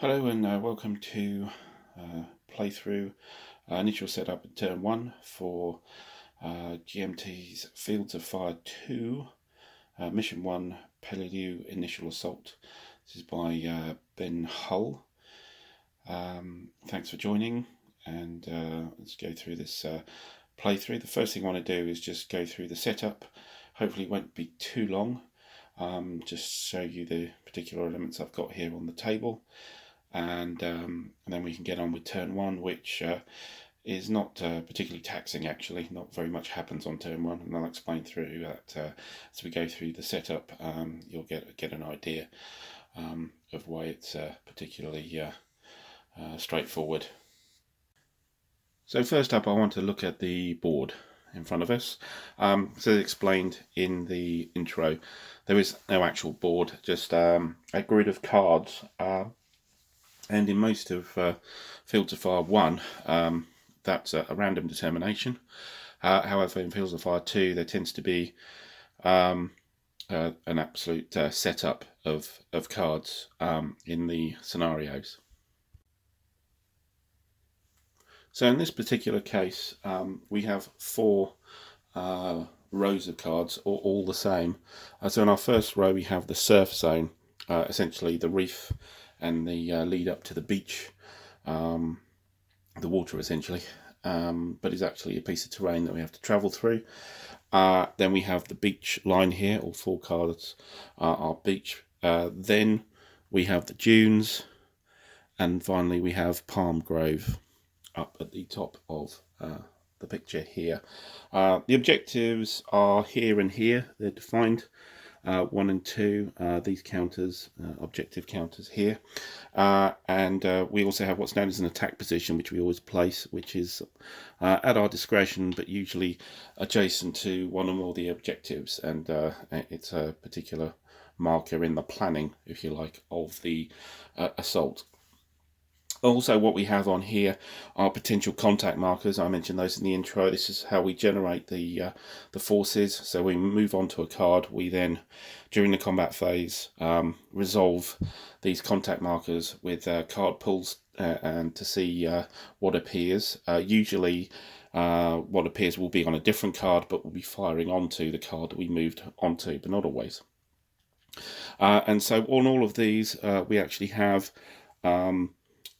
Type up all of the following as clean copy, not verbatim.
Hello and welcome to playthrough initial setup in turn 1 for GMT's Fields of Fire 2, Mission 1, Peleliu Initial Assault. This is by Ben Hull. Thanks for joining, and let's go through this playthrough. The first thing I want to do is just go through the setup. Hopefully it won't be too long. Just show you the particular elements I've got here on the table. And then we can get on with turn 1, which is not particularly taxing actually. Not very much happens on turn 1, and I'll explain through that as we go through the setup. You'll get an idea of why it's particularly straightforward. So first up, I want to look at the board in front of us. So as explained in the intro, there is no actual board, just a grid of cards. And in most of Fields of Fire 1, that's a random determination. However, in Fields of Fire 2, there tends to be an absolute setup of cards in the scenarios. So in this particular case, we have 4 rows of cards, all the same. So in our first row, we have the surf zone, essentially the reef and the lead up to the beach, the water essentially, but it's actually a piece of terrain that we have to travel through. Then we have the beach line here, all 4 cards are beach. Then we have the dunes, and finally we have Palm Grove up at the top of the picture here. The objectives are here and here, they're defined. 1 and 2, these counters, objective counters here, and we also have what's known as an attack position, which we always place, which is at our discretion, but usually adjacent to one or more of the objectives, and it's a particular marker in the planning, if you like, of the assault. Also, what we have on here are potential contact markers. I mentioned those in the intro. This is how we generate the forces. So we move on to a card. We then, during the combat phase, resolve these contact markers with card pulls and to see what appears. Usually, what appears will be on a different card, but will be firing onto the card that we moved onto, but not always. And so on all of these, we actually have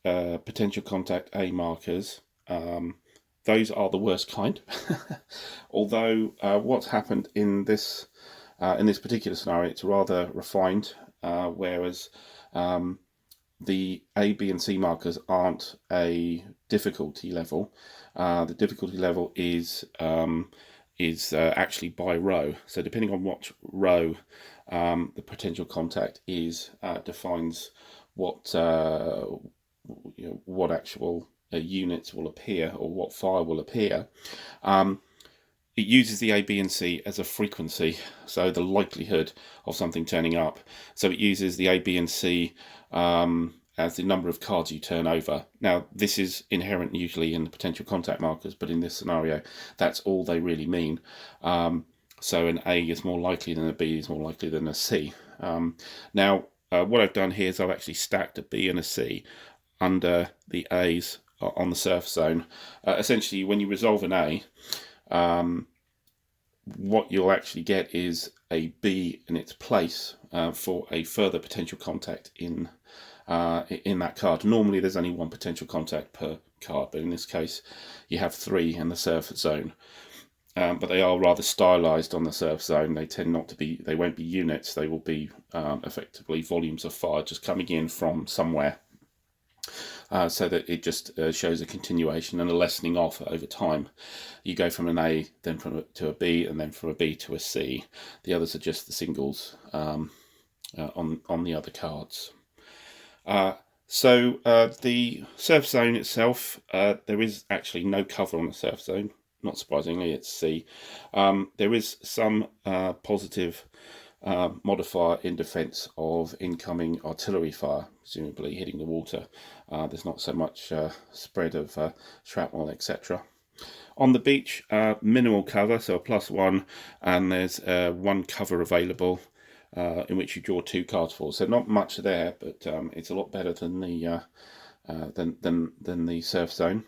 potential contact A markers. Those are the worst kind. Although what's happened in this particular scenario, it's rather refined, whereas the A, B and C markers aren't a difficulty level. The difficulty level is actually by row. So depending on what row the potential contact is, defines what what actual units will appear, or what fire will appear. It uses the A, B and C as a frequency, so the likelihood of something turning up. So it uses the A, B and C as the number of cards you turn over. Now this is inherent usually in the potential contact markers, but in this scenario that's all they really mean. So an A is more likely than a B is more likely than a C. Now what I've done here is I've actually stacked a B and a C under the A's on the surf zone. Essentially, when you resolve an A, what you'll actually get is a B in its place for a further potential contact in that card. Normally, there's only 1 potential contact per card, but in this case, you have 3 in the surf zone. But they are rather stylized on the surf zone. They tend not to be, they won't be units, they will be effectively volumes of fire just coming in from somewhere. So that it just shows a continuation and a lessening off over time. You go from an A, then to a B, and then from a B to a C. The others are just the singles on the other cards. So the surf zone itself, there is actually no cover on the surf zone. Not surprisingly, it's C. There is some positive modifier in defence of incoming artillery fire, presumably hitting the water. There's not so much spread of shrapnel, etc. On the beach, minimal cover, so a +1, and there's 1 cover available. in which you draw 2 cards for. So not much there, but it's a lot better than the than the Surf Zone.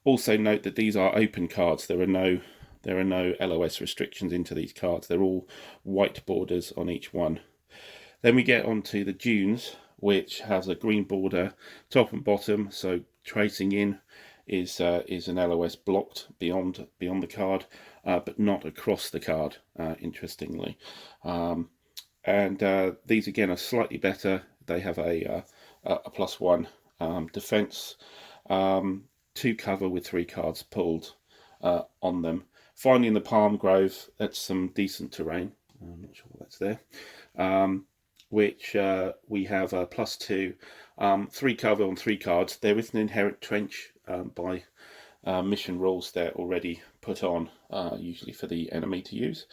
Also note that these are open cards. There are no LOS restrictions into these cards. They're all white borders on each one. Then we get onto the Dunes, which has a green border top and bottom. So tracing in is an LOS blocked beyond the card, but not across the card. Interestingly, and these again are slightly better. They have a +1 defense, 2 cover with 3 cards pulled on them. Finally, in the Palm Grove, that's some decent terrain. I'm not sure that's there. Which we have a +2, 3 cover on 3 cards. There is an inherent trench by mission rules there already put on, usually for the enemy to use.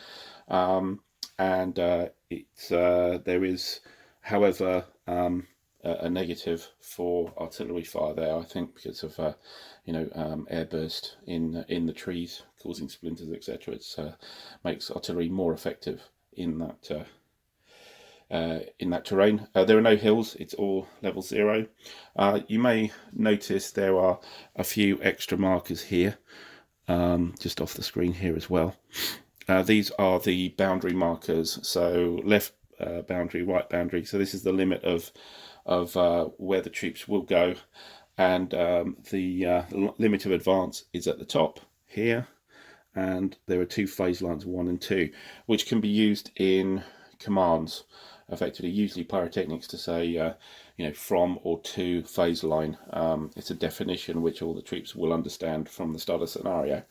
And there is, however, a negative for artillery fire there, I think, because of airburst in the trees causing splinters, etc. It makes artillery more effective in that terrain. There are no hills, it's all level 0. You may notice there are a few extra markers here, just off the screen here as well. These are the boundary markers, so left boundary, right boundary. So this is the limit of where the troops will go, and the limit of advance is at the top here, and there are 2 phase lines, 1 and 2, which can be used in commands, effectively, usually pyrotechnics, to say from or to phase line. It's a definition which all the troops will understand from the start of the scenario.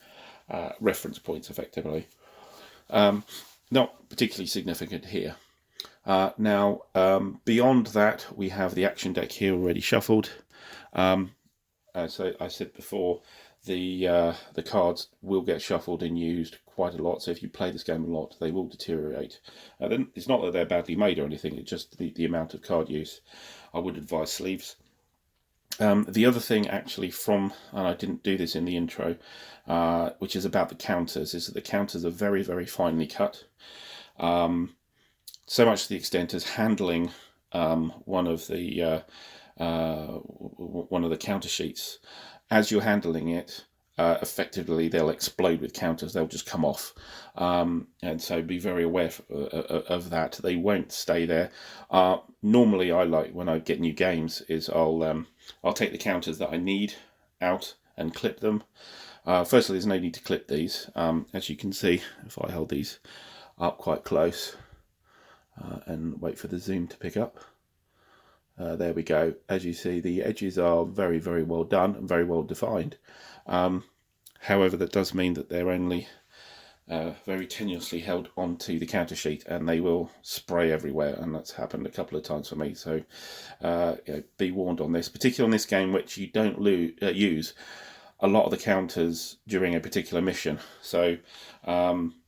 Reference points, effectively. Not particularly significant here. Now, beyond that, we have the action deck here already shuffled. So I said before, the cards will get shuffled and used quite a lot. So if you play this game a lot, they will deteriorate. Then it's not that they're badly made or anything. It's just the amount of card use. I would advise sleeves. The other thing, actually, and I didn't do this in the intro, which is about the counters, is that the counters are very, very finely cut. So much to the extent as handling one of the counter sheets. As you're handling it, effectively they'll explode with counters. They'll just come off, and so be very aware of that. They won't stay there. Normally, I like, when I get new games, is I'll take the counters that I need out and clip them. Firstly, there's no need to clip these. As you can see, if I hold these up quite close and wait for the zoom to pick up. There we go. As you see, the edges are very, very well done and very well defined. However, that does mean that they're only very tenuously held onto the counter sheet, and they will spray everywhere, and that's happened a couple of times for me. So be warned on this, particularly on this game, which you don't use a lot of the counters during a particular mission. So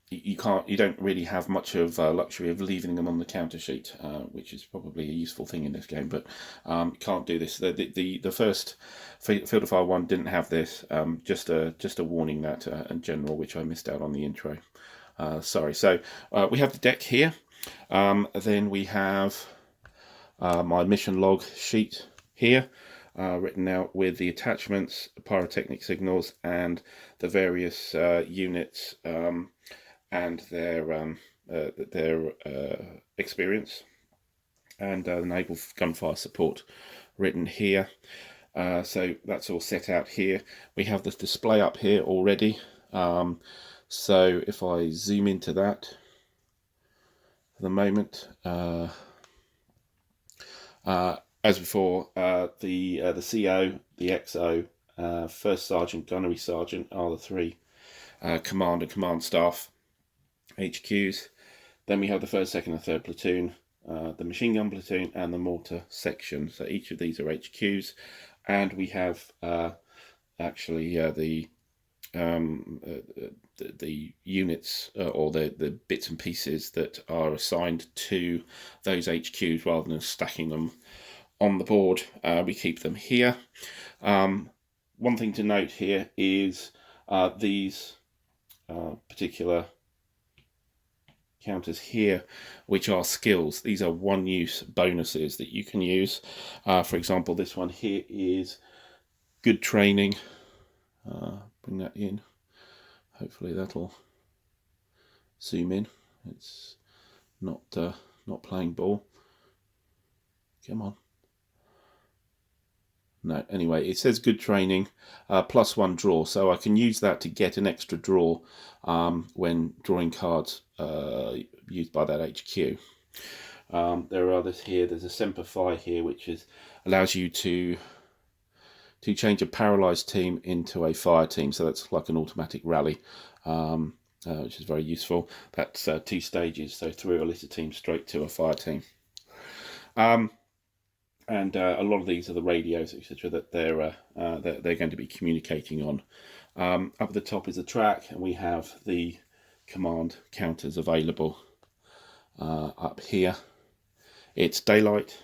you don't really have much of luxury of leaving them on the counter sheet, which is probably a useful thing in this game, but you can't do this. The first Field of Fire 1 didn't have this. Just a warning that in general, which I missed out on the intro. Sorry. So we have the deck here. Then we have my mission log sheet here, written out with the attachments, pyrotechnic signals, and the various units and their experience, and the naval gunfire support written here. So that's all set out here. We have this display up here already. So if I zoom into that for the moment, as before, the CO, the XO, First Sergeant, Gunnery Sergeant are the 3 command and command staff HQs. Then we have the 1st, 2nd and 3rd platoon, the machine gun platoon, and the mortar section. So each of these are HQs, and we have actually the units or the bits and pieces that are assigned to those HQs rather than stacking them on the board. We keep them here. One thing to note here is these particular counters here, which are skills. These are one-use bonuses that you can use. For example, this one here is good training. Bring that in. Hopefully that'll zoom in. It's not playing ball. Come on. No, anyway, it says good training, +1 draw, so I can use that to get an extra draw when drawing cards used by that HQ. There are others here. There's a Semper Fi here, which allows you to change a paralysed team into a fire team, so that's like an automatic rally, which is very useful. That's 2 stages, so through a litter team straight to a fire team. And a lot of these are the radios, etc., that they're going to be communicating on. Up at the top is a track, and we have the command counters available up here. It's daylight.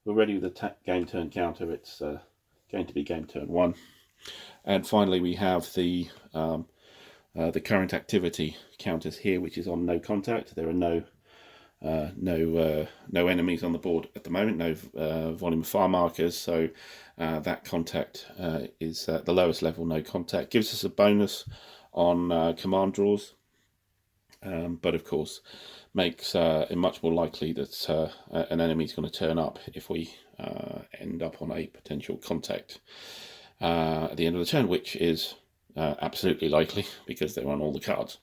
We're ready with the game turn counter. It's going to be game turn 1. And finally, we have the current activity counters here, which is on no contact. There are no enemies on the board at the moment, no volume of fire markers, so that contact is at the lowest level, no contact. Gives us a bonus on command draws, but of course makes it much more likely that an enemy is going to turn up if we end up on a potential contact at the end of the turn, which is absolutely likely because they're on all the cards.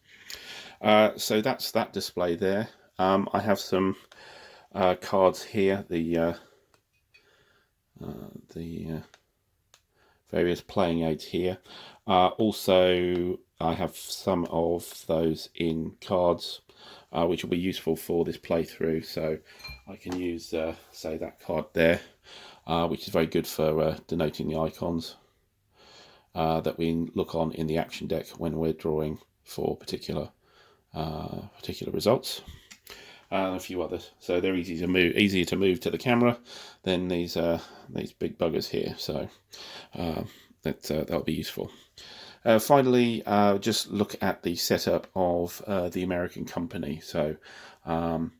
So that's that display there. I have some cards here, the various playing aids here. Also, I have some of those in cards, which will be useful for this playthrough. So I can use, say, that card there, which is very good for denoting the icons that we look on in the action deck when we're drawing for particular results. And a few others, so they're easier to move to the camera than these big buggers here. So that'll be useful. Finally, just look at the setup of the American company. So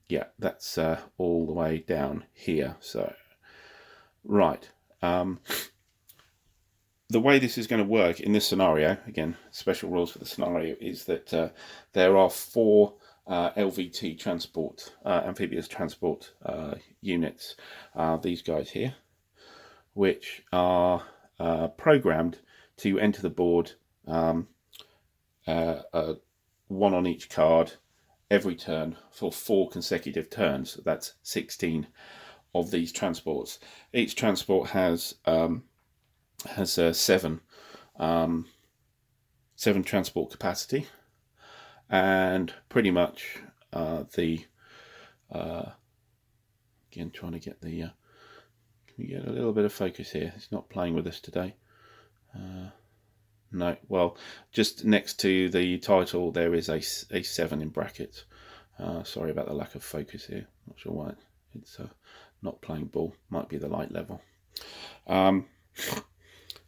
yeah, that's all the way down here. So right, the way this is going to work in this scenario, again, special rules for the scenario, is that there are 4 LVT transport, amphibious transport units, these guys here, which are programmed to enter the board, 1 on each card every turn for 4 consecutive turns. That's 16 of these transports. Each transport has 7 transport capacity. And pretty much again, trying to get the can we get a little bit of focus here? It's not playing with us today. No, well, just next to the title there is a 7 in brackets. Sorry about the lack of focus here. Not sure why it's not playing ball. Might be the light level.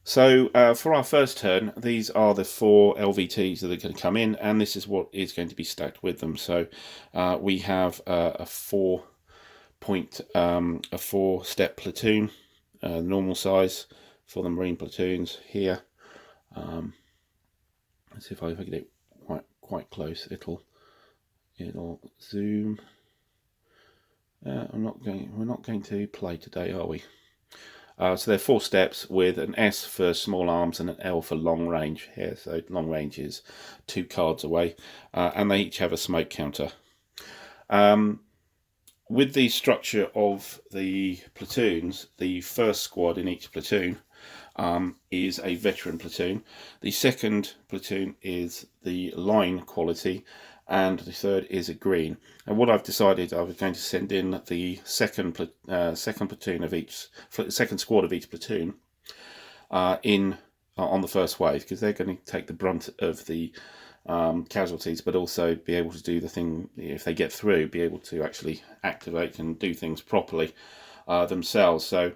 So for our first turn, these are the 4 LVTs that are going to come in, and this is what is going to be stacked with them. So we have a 4-step platoon, normal size for the Marine platoons here. Let's see if I get it quite close. It'll zoom. We're not going to play today, are we? So they're 4 steps with an S for small arms and an L for long range here. So long range is 2 cards away, and they each have a smoke counter. With the structure of the platoons, the first squad in each platoon is a veteran platoon. The second platoon is the line quality, and the third is a green. And what I've decided, I was going to send in the second platoon of each, second squad of each platoon on the first wave, because they're going to take the brunt of the casualties, but also be able to do the thing, if they get through, be able to actually activate and do things properly themselves. So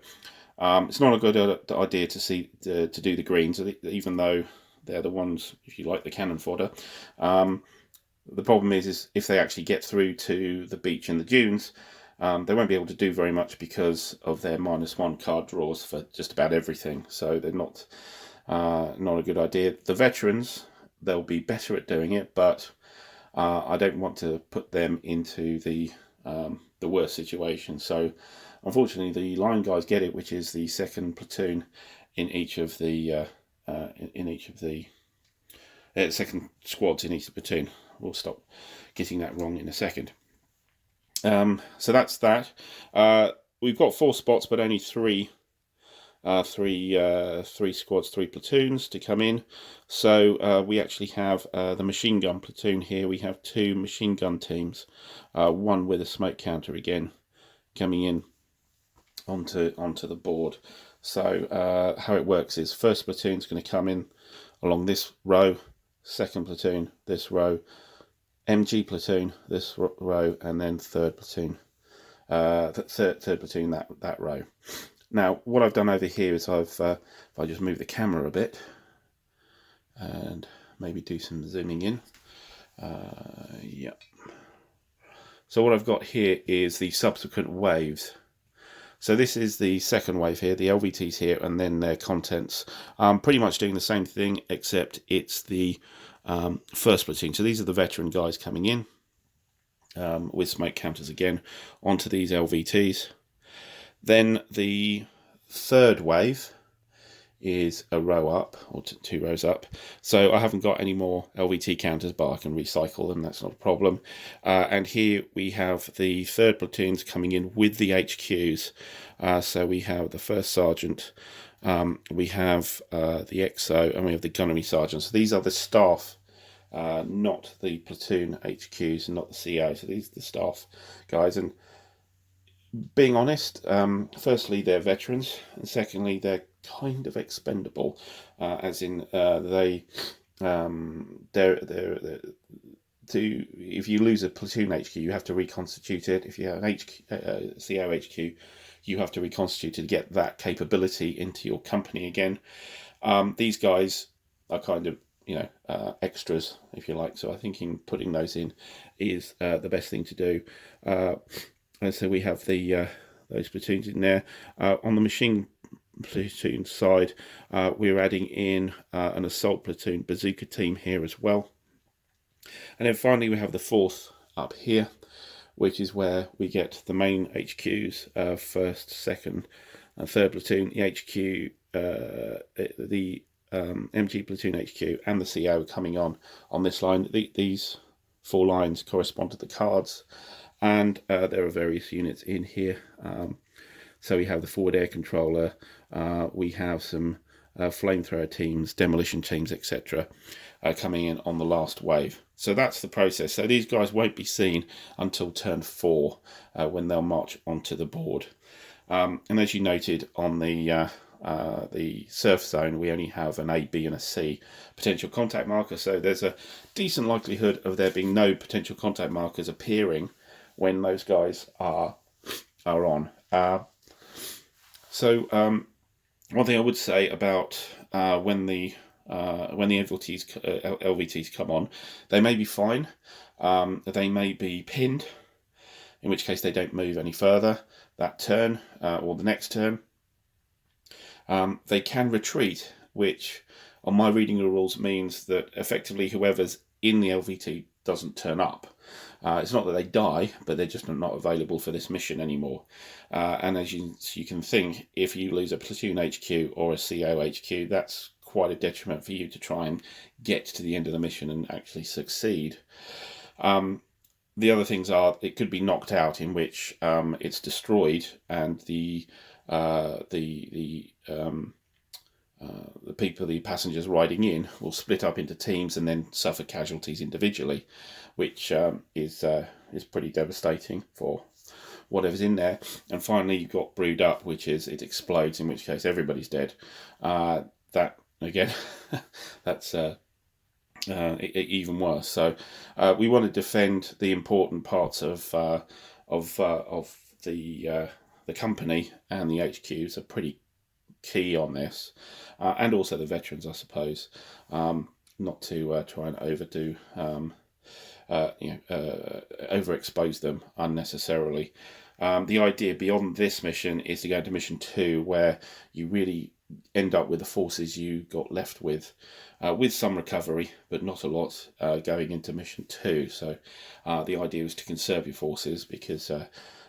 it's not a good idea to do the greens, even though they're the ones, if you like, the cannon fodder. the problem is if they actually get through to the beach and the dunes, they won't be able to do very much because of their -1 card draws for just about everything. So they're not a good idea. The veterans, they'll be better at doing it, but I don't want to put them into the worst situation. So unfortunately, the line guys get it, which is the second platoon in each of the second squads in each platoon. We'll stop getting that wrong in a second. So that's that. We've got 4 spots, but only three squads, 3 platoons to come in. So we actually have the machine gun platoon here. We have 2 machine gun teams, one with a smoke counter again coming in onto the board. So how it works is first platoon's going to come in along this row, second platoon this row, MG platoon this row, and then third platoon that row. Now what I've done over here is if I just move the camera a bit and maybe do some zooming in, yeah. So what I've got here is the subsequent waves. So this is the second wave here, the LVTs here, and then their contents. Pretty much doing the same thing, except it's the first platoon. So these are the veteran guys coming in with smoke counters again onto these LVTs. Then the third wave is a row up, or 2 rows up. So I haven't got any more LVT counters, but I can recycle them, that's not a problem. And here we have the third platoons coming in with the HQs. So we have the first sergeant, we have the XO, and we have the gunnery sergeant. So these are the staff, not the platoon HQs, and not the CO. So these are the staff guys. And being honest, firstly, they're veterans, and secondly, they're kind of expendable, as in if you lose a platoon HQ, you have to reconstitute it. If you have an CO HQ, you have to reconstitute it to get that capability into your company again. These guys are kind of extras, if you like. So I think putting those in is the best thing to do. And so we have those platoons in there. On the machine platoon side, we're adding in an assault platoon bazooka team here as well. And then finally we have the 4th up here, which is where we get the main HQs, 1st, 2nd and 3rd platoon, the HQ, the MG platoon HQ and the CO coming on this line. These 4 lines correspond to the cards, and there are various units in here. So we have the forward air controller, we have some flamethrower teams, demolition teams, etc. Coming in on the last wave. So that's the process. So these guys won't be seen until turn 4, when they'll march onto the board. And as you noted on the surf zone, we only have an A, B and a C potential contact marker. So there's a decent likelihood of there being no potential contact markers appearing when those guys are on. So one thing I would say about when the LVTs come on, they may be fine. They may be pinned, in which case they don't move any further that turn or the next turn. They can retreat, which on my reading of the rules means that effectively whoever's in the LVT doesn't turn up. It's not that they die, but they're just not available for this mission anymore. And as you can think, if you lose a platoon HQ or a CO HQ, that's quite a detriment for you to try and get to the end of the mission and actually succeed. The other things are, it could be knocked out, in which it's destroyed, and the passengers riding in will split up into teams and then suffer casualties individually, which is pretty devastating for whatever's in there. And finally, you've got brewed up, which is it explodes, in which case everybody's dead. That again, that's even worse. So we want to defend the important parts of the company, and the HQs are pretty key on this, and also the veterans, I suppose, not to try and overdo overexpose them unnecessarily. The idea beyond this mission is to go to mission 2, where you really end up with the forces you got left with some recovery, but not a lot going into mission 2. So the idea is to conserve your forces, because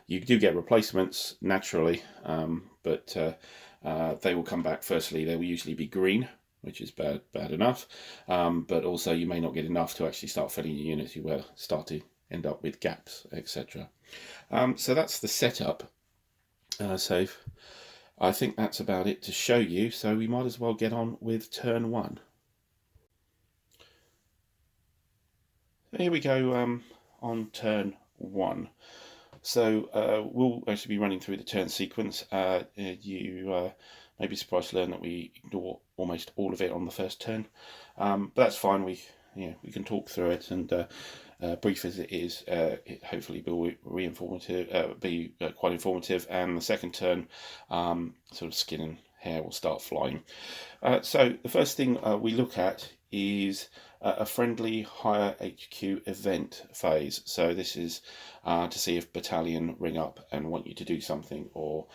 you do get replacements naturally, but they will come back. Firstly, they will usually be green, which is bad enough, but also you may not get enough to actually start filling your units. You will start to end up with gaps, etc. So that's the setup. So I think that's about it to show you, so we might as well get on with turn 1. Here we go on turn 1. So we'll actually be running through the turn sequence. You may be surprised to learn that we ignore almost all of it on the first turn, but that's fine. We can talk through it, and brief as it is, it hopefully will be quite informative. And the second turn, sort of skin and hair will start flying. So the first thing we look at is a friendly higher HQ event phase. So this is to see if battalion ring up and want you to do something, or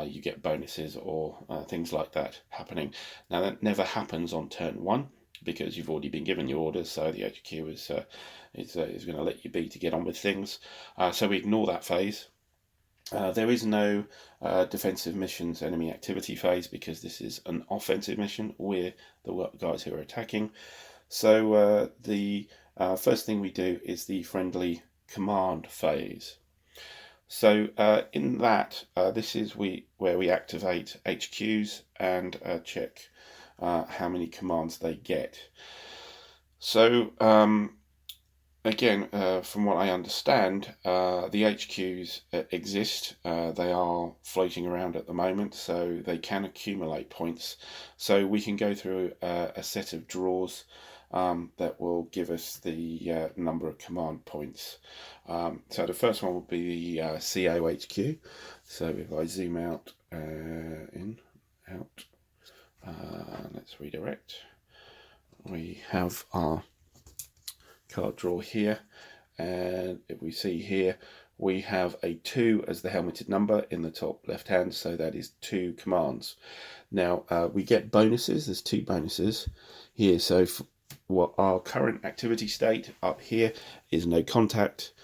you get bonuses or things like that happening. Now that never happens on turn 1, because you've already been given your orders, so the HQ is going to let you be to get on with things. So we ignore that phase. There is no defensive missions enemy activity phase, because this is an offensive mission. We're the guys who are attacking. So the first thing we do is the friendly command phase. So in that, this is where we activate HQs and check how many commands they get. So again, from what I understand, the HQs exist. They are floating around at the moment, so they can accumulate points. So we can go through a set of draws that will give us the number of command points. So the first one will be the CO HQ. So if I zoom out, let's redirect. We have our card draw here, and if we see here, we have a 2 as the helmeted number in the top left hand, so that is 2 commands. Now we get bonuses. There's 2 bonuses here. So what our current activity state up here is no contact,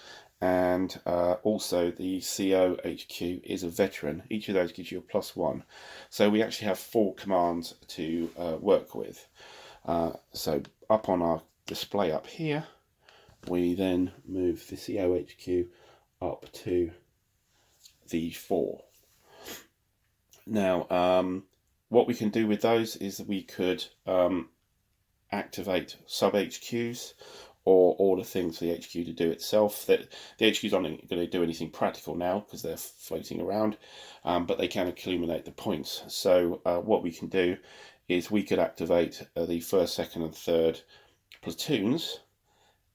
and also the CO HQ is a veteran. Each of those gives you a +1, so we actually have 4 commands to work with. So up on our display up here, we then move the CO HQ up to the 4. Now what we can do with those is that we could activate sub HQs, or order things for the HQ to do itself. That the HQs aren't going to do anything practical now because they're floating around, but they can accumulate the points. So what we can do is we could activate the 1st, 2nd and 3rd platoons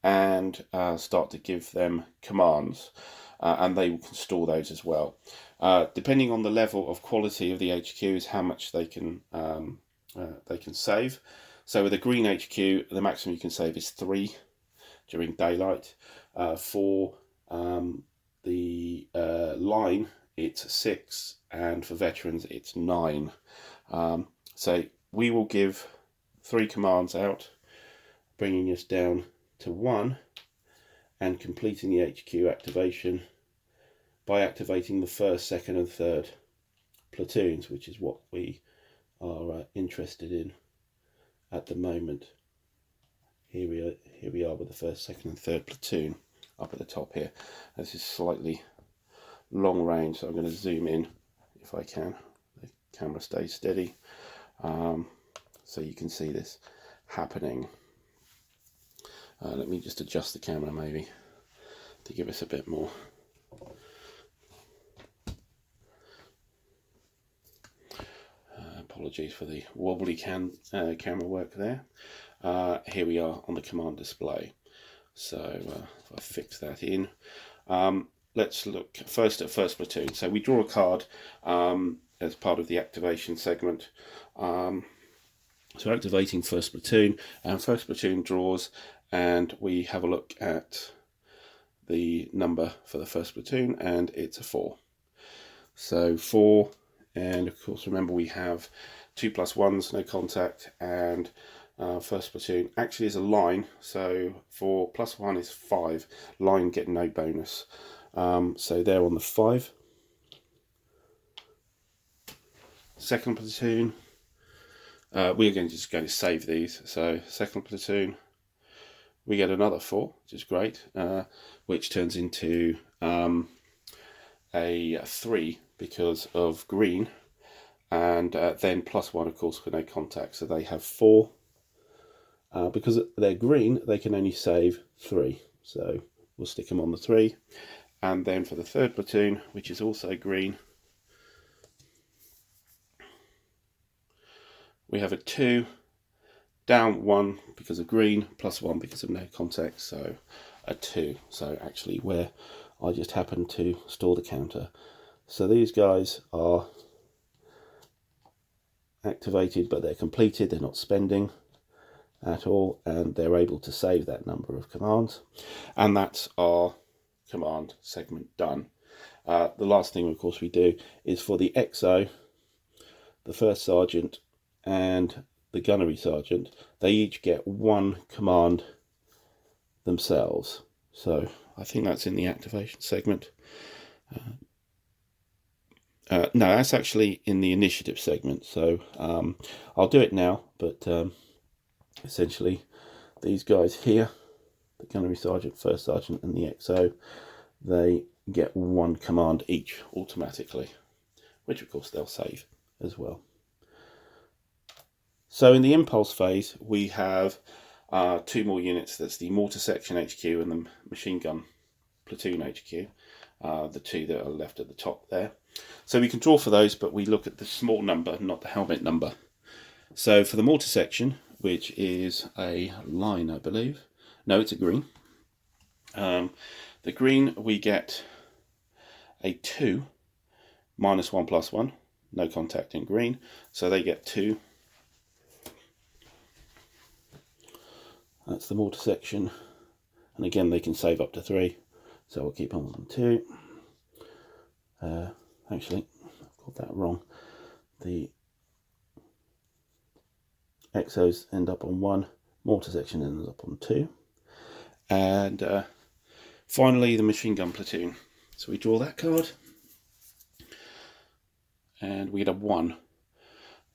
and start to give them commands, and they can store those as well. Depending on the level of quality of the HQs, how much they can save. So with a green HQ, the maximum you can save is 3 during daylight. For the line, it's 6, and for veterans, it's 9. So we will give 3 commands out, bringing us down to 1, and completing the HQ activation by activating the 1st, 2nd and 3rd platoons, which is what we are interested in at the moment. Here we are with the 1st, 2nd and 3rd platoon up at the top here. This is slightly long range, so I'm going to zoom in if I can. The camera stays steady, so you can see this happening. Let me just adjust the camera maybe to give us a bit more. Apologies for the wobbly camera work there. Here we are on the command display. So if I fix that in, let's look first at 1st platoon. So we draw a card as part of the activation segment. So activating 1st platoon, and 1st platoon draws and we have a look at the number for the first platoon, and it's a 4. So 4, and of course remember we have 2 plus 1s, no contact, and first platoon actually is a line, so for plus 1 is 5, line get no bonus. So they're on the 5. Second platoon, we're just going to save these. So second platoon, we get another 4, which is great, which turns into a 3 because of green, and then plus 1 of course for no contact, so they have 4. Because they're green, they can only save 3, so we'll stick them on the 3. And then for the third platoon, which is also green, we have a 2, down 1 because of green, plus 1 because of no contact, so a 2. So actually where I just happened to store the counter. So these guys are activated, but they're completed, they're not spending at all, and they're able to save that number of commands. And that's our command segment done. The last thing of course we do is for the XO, the first sergeant and the gunnery sergeant, they each get 1 command themselves. So I think that's in the activation segment. No, that's actually in the initiative segment, so I'll do it now, but essentially these guys here, the gunnery sergeant, first sergeant and the XO, they get 1 command each automatically, which of course they'll save as well. So in the impulse phase we have 2 more units. That's the Mortar Section HQ and the Machine Gun Platoon HQ, the 2 that are left at the top there. So we can draw for those, but we look at the small number, not the helmet number. So for the Mortar Section, which is a line I believe, no, it's a green. The green, we get a 2, minus 1 plus 1, no contact in green, so they get 2. That's the Mortar Section, and again they can save up to 3, so we'll keep on 2. Actually, I've got that wrong. The XOs end up on 1, Mortar Section ends up on 2, and finally the Machine Gun Platoon. So we draw that card, and we get a 1.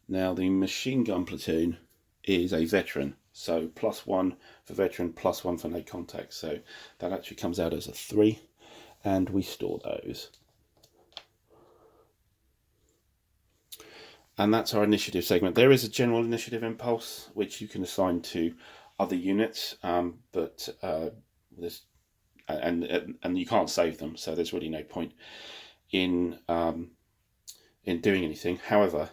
Now the Machine Gun Platoon is a veteran, so plus 1 for veteran, plus 1 for no contact, so that actually comes out as a 3, and we store those. And that's our initiative segment. There is a general initiative impulse which you can assign to other units, but there's and you can't save them, so there's really no point in doing anything. However,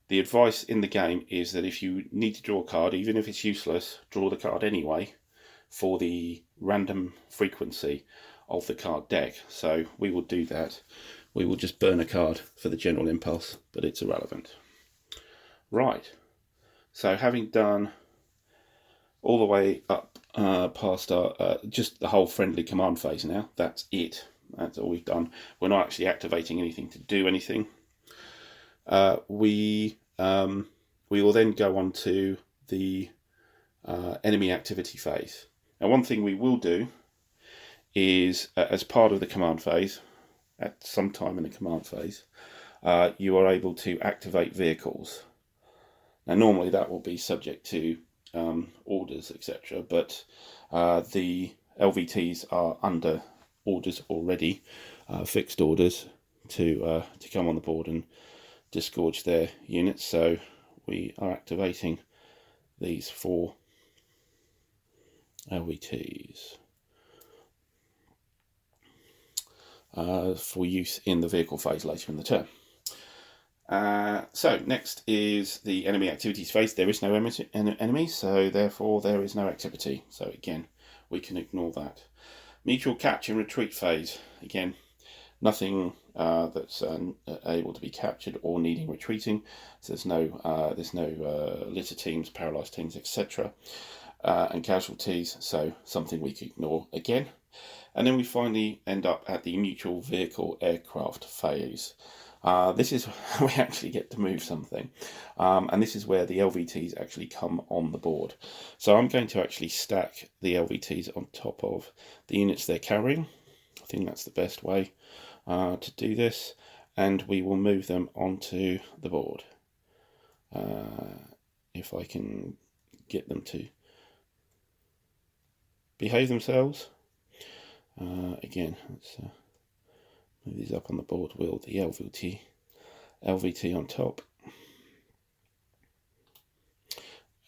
the advice in the game is that if you need to draw a card, even if it's useless, draw the card anyway for the random frequency of the card deck. So we will do that. We will just burn a card for the general impulse, but it's irrelevant. Right, so having done all the way up past our just the whole friendly command phase now, that's it. That's all we've done. We're not actually activating anything to do anything. We will then go on to the enemy activity phase. Now one thing we will do is, as part of the command phase, at some time in the command phase, you are able to activate vehicles. Now normally that will be subject to orders, etc., but the LVTs are under orders already, fixed orders to come on the board and disgorge their units, so we are activating these 4 LVTs for use in the vehicle phase later in the term. So next is the enemy activities phase. There is no enemy, so therefore there is no activity, so again we can ignore that. Mutual catch and retreat phase, again nothing that's able to be captured or needing retreating, so there's no litter teams, paralysed teams, etc. and casualties, so something we can ignore again. And then we finally end up at the mutual vehicle aircraft phase. This is where we actually get to move something, and this is where the LVTs actually come on the board. So I'm going to actually stack the LVTs on top of the units they're carrying. I think that's the best way to do this, and we will move them onto the board. If I can get them to behave themselves. Again, let's move these up on the board. We'll the LVT on top,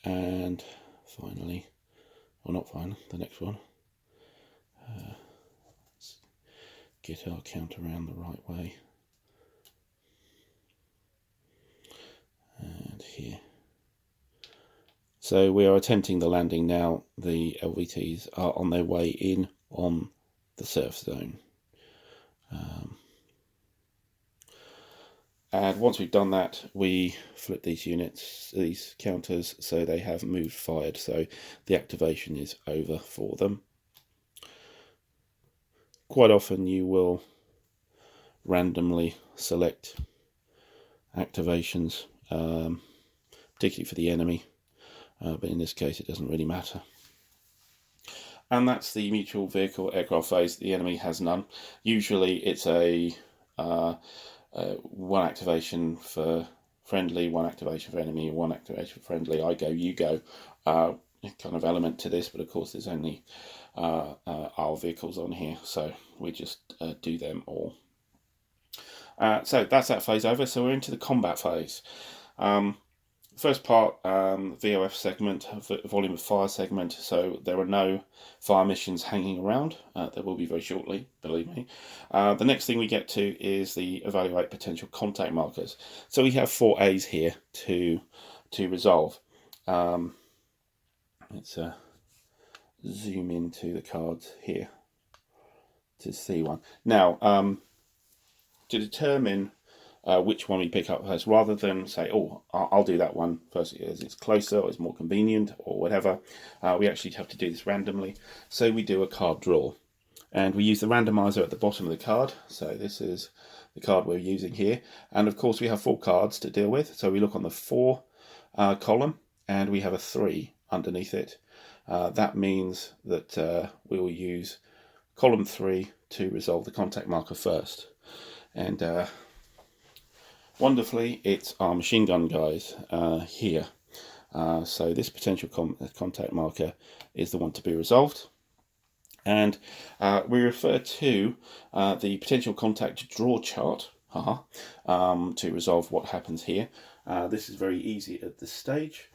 and finally, or not finally, the next one. Let's get our count around the right way, and here. So we are attempting the landing now. The LVTs are on their way in on the surf zone. And once we've done that, we flip these units, these counters, so they have moved fired, so the activation is over for them. Quite often you will randomly select activations, particularly for the enemy, but in this case it doesn't really matter. And that's the mutual vehicle aircraft phase. The enemy has none. Usually it's a one activation for friendly, one activation for enemy, one activation for friendly. I go, you go, kind of element to this, but of course there's only our vehicles on here, so we just do them all. So that's that phase over. So we're into the combat phase. First part, VOF segment, volume of fire segment, so there are no fire missions hanging around. There will be very shortly, believe me. The next thing we get to is the evaluate potential contact markers. So we have 4 A's here to resolve. Let's zoom into the cards here to see one. Now, to determine which one we pick up first, rather than say, oh, I'll do that one first as it's closer or it's more convenient or whatever, we actually have to do this randomly. So we do a card draw, and we use the randomizer at the bottom of the card. So this is the card we're using here, and of course we have 4 cards to deal with. So we look on the 4 column, and we have a 3 underneath it. That means that we will use column 3 to resolve the contact marker first. And wonderfully, it's our machine gun guys here. So this potential contact marker is the one to be resolved. And we refer to the potential contact draw chart to resolve what happens here. This is very easy at this stage.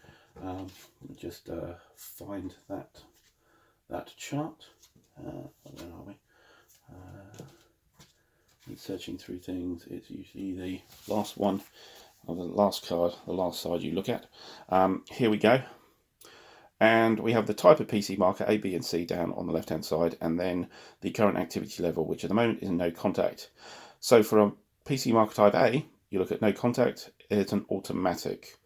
Just find that chart. Where are we? Searching through things, it's usually the last one, or the last card, the last side you look at. Here we go. And we have the type of PC marker, A, B, and C down on the left-hand side, and then the current activity level, which at the moment is no contact. So for a PC marker type A, you look at no contact, it's an automatic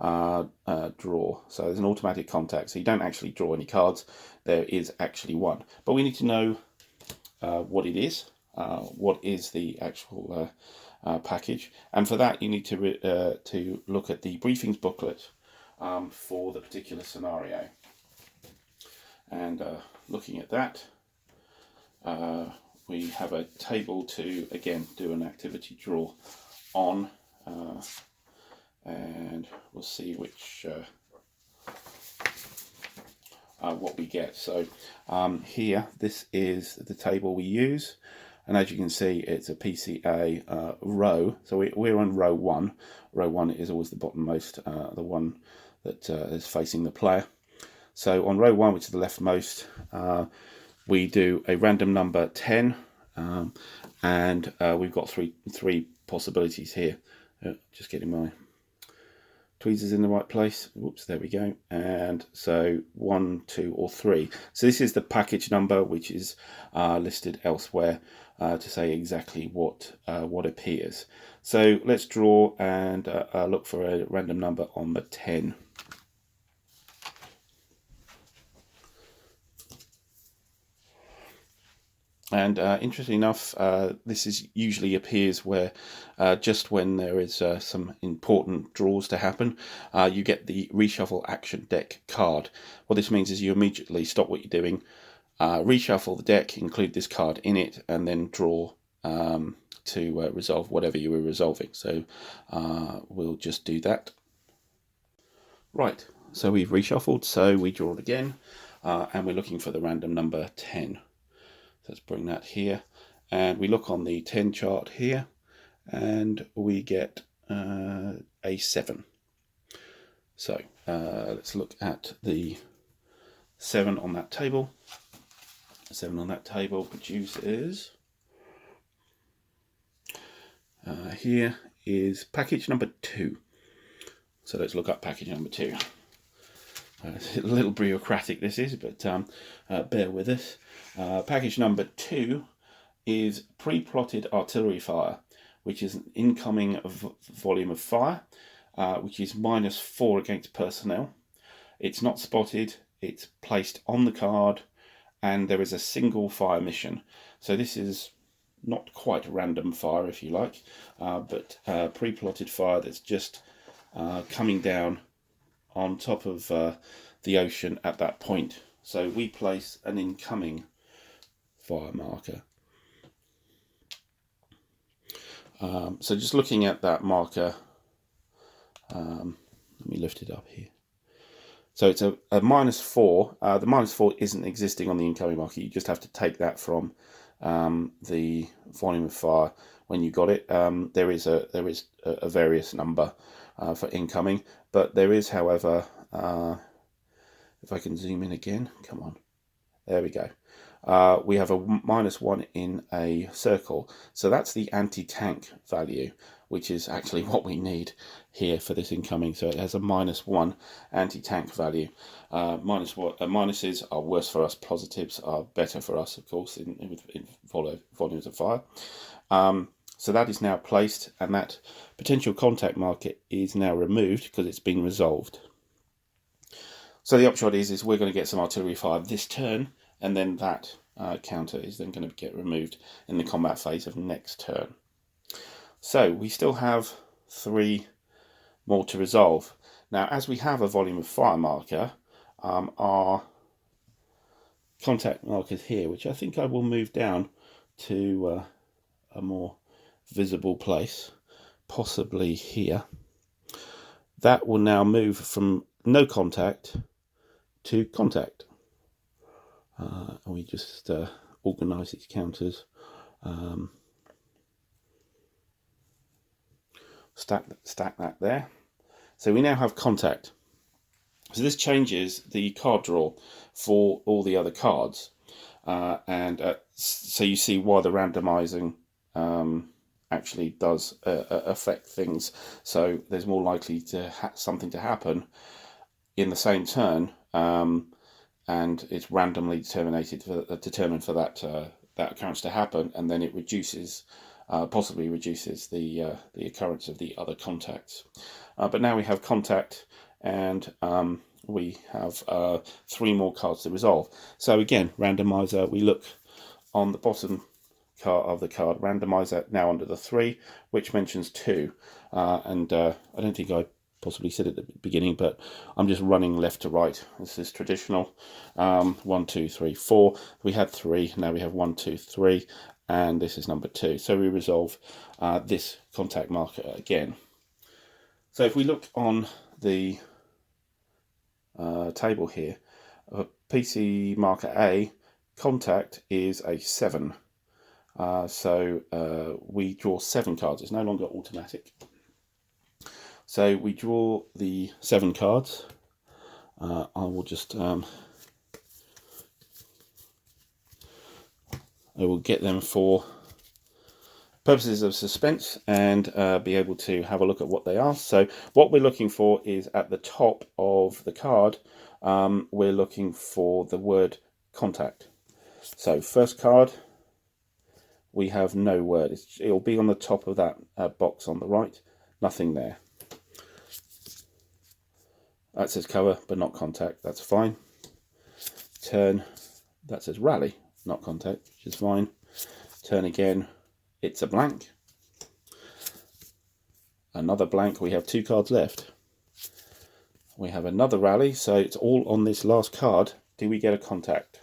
draw. So there's an automatic contact, so you don't actually draw any cards. There is actually one. But we need to know what it is. What is the actual package, and for that you need to look at the briefings booklet for the particular scenario. And looking at that, we have a table to again do an activity draw on, and we'll see which what we get. So here, this is the table we use. And as you can see, it's a PCA row. So we're on row 1. Row 1 is always the bottommost, the one that is facing the player. So on row 1, which is the leftmost, we do a random number 10. And we've got three possibilities here. Just getting my tweezers in the right place. Whoops, there we go. And so 1, 2, or 3. So this is the package number, which is listed elsewhere to say exactly what appears. So let's draw and look for a random number on the 10. And interestingly enough, this is usually appears where just when there is some important draws to happen, you get the reshuffle action deck card. What this means is you immediately stop what you're doing, reshuffle the deck, include this card in it, and then draw to resolve whatever you were resolving. So we'll just do that. Right, so we've reshuffled, so we draw it again, and we're looking for the random number 10. So let's bring that here, and we look on the 10 chart here, and we get a 7. So let's look at the 7 on that table. 7 on that table produces, here is package number 2. So let's look up package number 2. It's a little bureaucratic this is, but bear with us. Package number 2 is pre-plotted artillery fire, which is an incoming volume of fire, which is -4 against personnel. It's not spotted, it's placed on the card, and there is a single fire mission. So this is not quite random fire, if you like, but pre-plotted fire that's just coming down on top of the ocean at that point. So we place an incoming fire marker. So just looking at that marker, let me lift it up here. So it's a -4. The -4 isn't existing on the incoming marker. You just have to take that from the volume of fire when you got it. There is a various number for incoming, but there is, however, if I can zoom in again, come on, there we go. We have a -1 in a circle, so that's the anti-tank value, which is actually what we need here for this incoming. So it has a -1 anti-tank value. Minuses are worse for us, positives are better for us, of course, in volumes of fire. So that is now placed, and that potential contact marker is now removed because it's been resolved. So the upshot is we're going to get some artillery fire this turn, and then that counter is then going to get removed in the combat phase of next turn. So we still have 3 more to resolve. Now, as we have a volume of fire marker, our contact markers here, which I think I will move down to a more visible place, possibly here, that will now move from no contact to contact. We just organise these counters, stack that there. So we now have contact. So this changes the card draw for all the other cards, and so you see why the randomising actually does affect things. So there's more likely to something to happen in the same turn, and it's randomly determined for that occurrence to happen, and then it reduces, possibly reduces the occurrence of the other contacts. But now we have contact, and we have 3 more cards to resolve. So again, randomizer, we look on the bottom card of the card, randomizer now under the 3, which mentions 2, and I don't think I possibly said at the beginning, but I'm just running left to right. This is traditional. 1, 2, 3, 4. We had 3, now we have 1, 2, 3, and this is number 2. So we resolve this contact marker again. So if we look on the table here, PC marker A, contact is a 7. So we draw 7 cards. It's no longer automatic. So we draw the 7 cards. I will just I will get them for purposes of suspense and be able to have a look at what they are. So what we're looking for is at the top of the card, we're looking for the word contact. So first card, we have no word. It'll be on the top of that box on the right, nothing there. That says cover, but not contact, that's fine. Turn, that says rally, not contact, which is fine. Turn again, it's a blank. Another blank, we have 2 cards left. We have another rally, so it's all on this last card. Do we get a contact?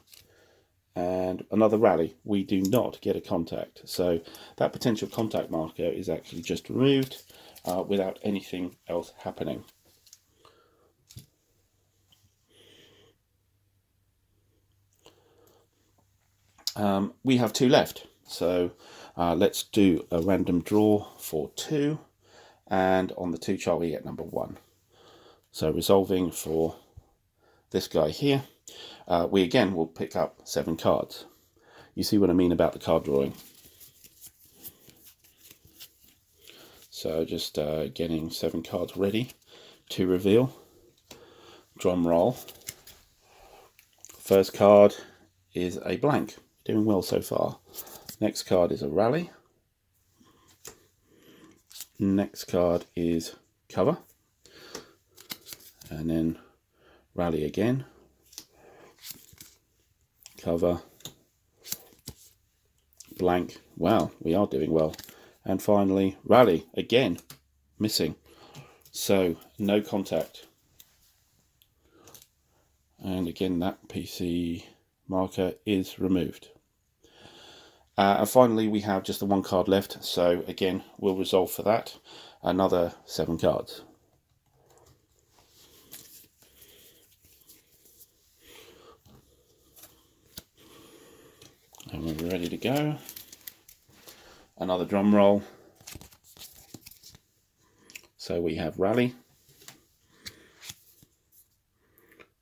And another rally, we do not get a contact. So that potential contact marker is actually just removed without anything else happening. We have 2 left, so let's do a random draw for 2, and on the 2 chart we get number 1. So resolving for this guy here, we again will pick up 7 cards. You see what I mean about the card drawing. So just getting 7 cards ready to reveal. Drum roll. First card is a blank. Doing well so far. Next card is a rally. Next card is cover. And then rally again. Cover. Blank. Wow, we are doing well. And finally, rally again. Missing. So, no contact. And again, that PC marker is removed. And finally, we have just the 1 card left. So again, we'll resolve for that. Another 7 cards. And we're ready to go. Another drum roll. So we have rally.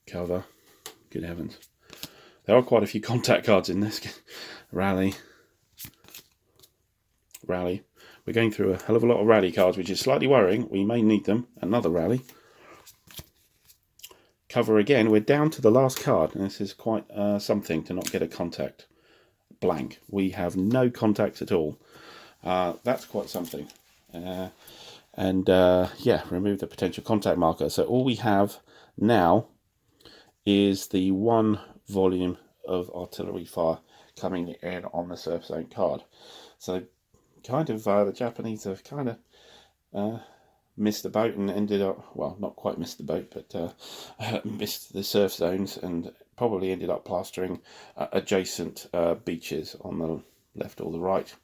Cover. Good heavens. There are quite a few contact cards in this. Rally. Rally. We're going through a hell of a lot of rally cards, which is slightly worrying. We may need them. Another rally. Cover again. We're down to the last card, and this is quite something to not get a contact. Blank. We have no contacts at all. That's quite something. Yeah, remove the potential contact marker. So all we have now is the 1 volume of artillery fire coming in on the surface zone card. So kind of the Japanese have kind of missed the boat and ended up, well, not quite missed the boat, but missed the surf zones and probably ended up plastering adjacent beaches on the left or the right.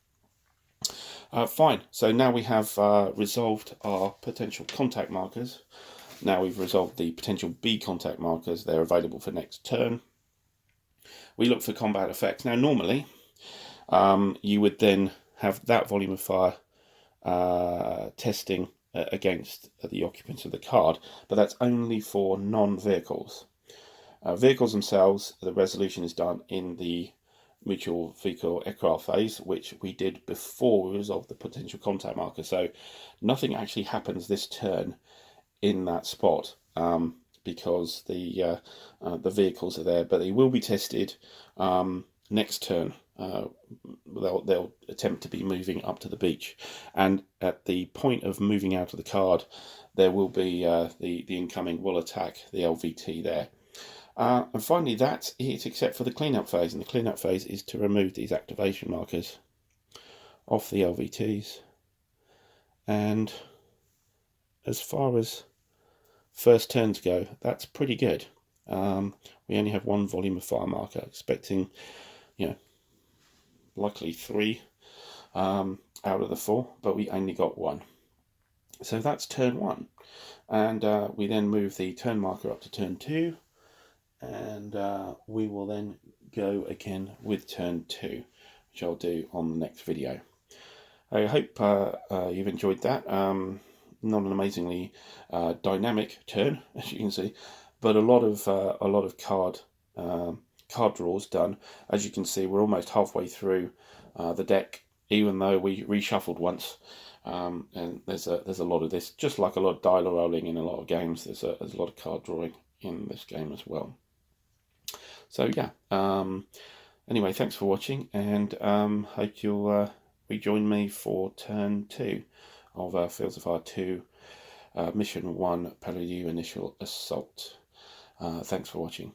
Fine, so now we have resolved our potential contact markers. Now we've resolved the potential B contact markers. They're available for next turn. We look for combat effects. Now normally you would then have that volume of fire testing against the occupants of the card, but that's only for non-vehicles. Vehicles themselves, the resolution is done in the mutual vehicle aircraft phase, which we did before we resolved the potential contact marker. So nothing actually happens this turn in that spot because the vehicles are there, but they will be tested next turn. They'll attempt to be moving up to the beach, and at the point of moving out of the card, there will be the incoming will attack the LVT there. And finally, that's it, except for the cleanup phase, and the cleanup phase is to remove these activation markers off the LVTs. And as far as first turns go, that's pretty good. We only have 1 volume of fire marker, expecting, likely 3 out of the 4, but we only got 1. So that's turn 1, and we then move the turn marker up to turn 2, and we will then go again with turn 2, which I'll do on the next video. I hope you've enjoyed that. Not an amazingly dynamic turn, as you can see, but a lot of card draws done. As you can see, we're almost halfway through the deck, even though we reshuffled once. And there's a lot of this, just like a lot of dial rolling in a lot of games. There's a lot of card drawing in this game as well. So yeah. Anyway, thanks for watching, and hope you'll rejoin me for turn 2 of Fields of Fire 2, Mission 1, Peleliu Initial Assault. Thanks for watching.